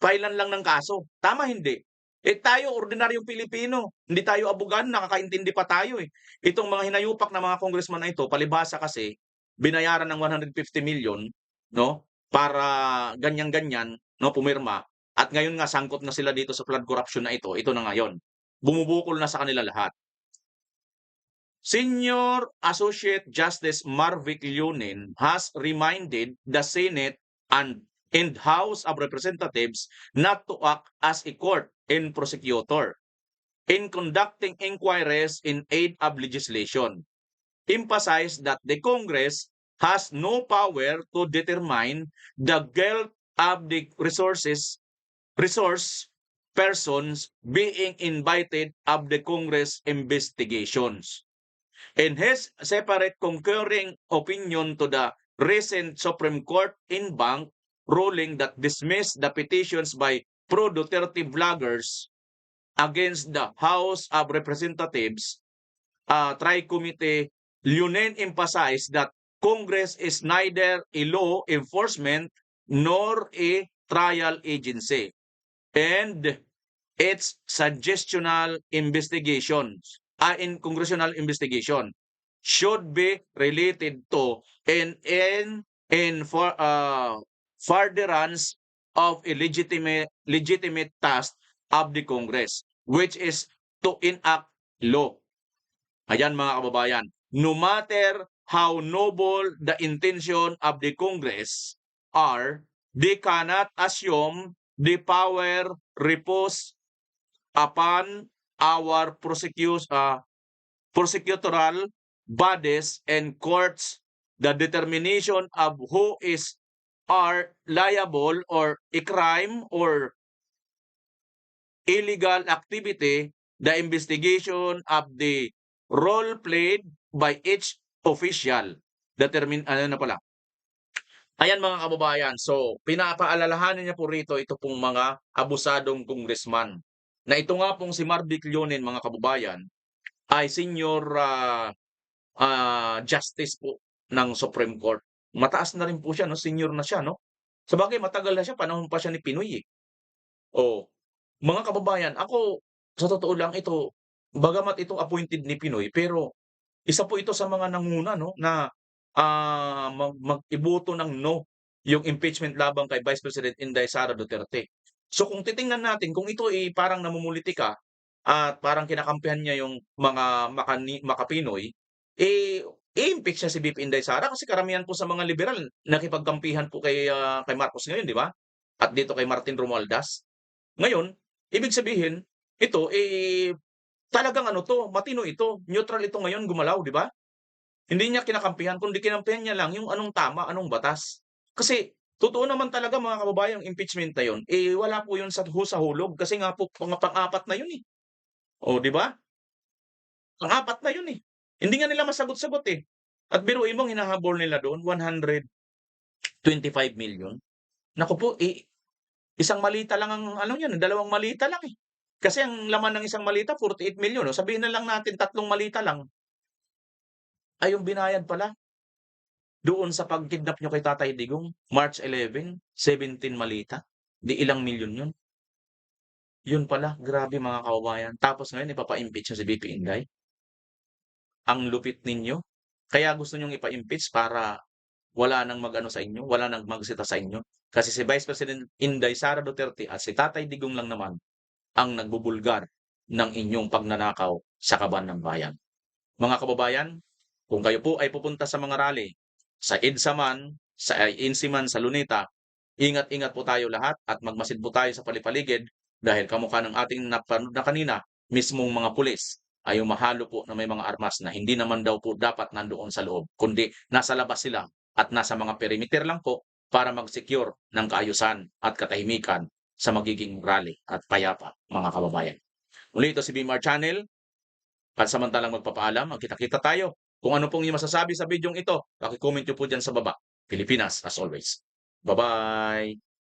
Filean lang ng kaso. Tama hindi? Eh tayo, ordinaryong Pilipino. Hindi tayo abogado, nakakaintindi pa tayo eh. Itong mga hinayupak na mga congressman na ito, palibhasa kasi, binayaran ng 150 million, no? Para ganyan-ganyan, no? Pumirma. At ngayon nga, sangkot na sila dito sa flood corruption na ito. Ito na ngayon. Bumubukol na sa kanila lahat. Senior Associate Justice Marvic Leonin has reminded the Senate and House of Representatives not to act as a court and prosecutor in conducting inquiries in aid of legislation. Emphasized that the Congress has no power to determine the guilt of the resource persons being invited of the Congress investigations. In his separate concurring opinion to the recent Supreme Court in Bank ruling that dismissed the petitions by pro-Duterte vloggers against the House of Representatives, Tri-Committee, Leonin emphasized that Congress is neither a law enforcement nor a trial agency, and its suggestional investigations in congressional investigation should be related to and in furtherance of a legitimate task of the Congress, which is to enact law. Ayan mga kababayan, no matter how noble the intention of the Congress are, they cannot assume the power reposed upon our prosecutorial bodies and courts the determination of who are liable or a crime or illegal activity, the investigation of the role played by each official. Ayan mga kababayan, so pinapaalalahanan niya po rito ito pong mga abusadong congressman. Na ito nga pong si Marvic Leonin mga kababayan ay senior justice po ng Supreme Court. Mataas na rin po siya, no? Senior na siya, no? Sabagay matagal na siya, panahon pa siya ni Pinoy eh. O, mga kababayan, ako sa totoo lang ito, bagamat ito appointed ni Pinoy, pero isa po ito sa mga nanguna, no, na mag-iboto ng no yung impeachment labang kay Vice President Inday Sara Duterte. So kung titingnan natin, kung ito ay parang namumulitika at parang kinakampihan niya yung mga makapinoy, i-impeach siya si BP Inday Sara kasi karamihan po sa mga liberal nakipagkampihan po kay Marcos ngayon, di ba? At dito kay Martin Romualdez. Ngayon, ibig sabihin, ito, talagang matino ito, neutral ito ngayon gumalaw, di ba? Hindi niya kinakampihan, kundi kinampihan niya lang yung anong tama, anong batas. Kasi totoo naman talaga mga kababayan, impeachment na yun, wala po yun sa hulog kasi nga po pang-apat na yun eh. O, di ba? Pang-apat na yun eh. Hindi nga nila masagot-sagot eh. At biruin mong hinahabol nila doon, 125 million. Naku po, isang malita lang ang yan, dalawang malita lang eh. Kasi ang laman ng isang malita, 48 million. No? Sabihin na lang natin, 3 malita lang. Ay, yung binayad pala. Doon sa pag-kidnap nyo kay Tatay Digong, March 11, 17 malita. Di ilang milyon yun. Yun pala, grabe mga kababayan. Tapos ngayon, ipapa-impeach na si BP Inday. Ang lupit ninyo. Kaya gusto nyong ipa-impeach para wala nang mag-ano sa inyo, wala nang magsita sa inyo. Kasi si Vice President Inday Sara Duterte at si Tatay Digong lang naman ang nagbubulgar ng inyong pagnanakaw sa kaban ng bayan. Mga kababayan, kung kayo po ay pupunta sa mga rally, sa EDSA man, sa INC man, sa Luneta, ingat-ingat po tayo lahat at magmasid po tayo sa palipaligid dahil kamukha ng ating napanood na kanina, mismong mga pulis ay mahalo po na may mga armas na hindi naman daw po dapat nandoon sa loob, kundi nasa labas sila at nasa mga perimeter lang po para mag-secure ng kaayusan at katahimikan sa magiging rally at payapa, mga kababayan. Muli ito si BMR Channel. Pansamantalang magpapaalam, magkita-kita tayo. Kung ano pong yung masasabi sa bidyong ito, paki-comment nyo po dyan sa baba. Pilipinas as always. Bye-bye!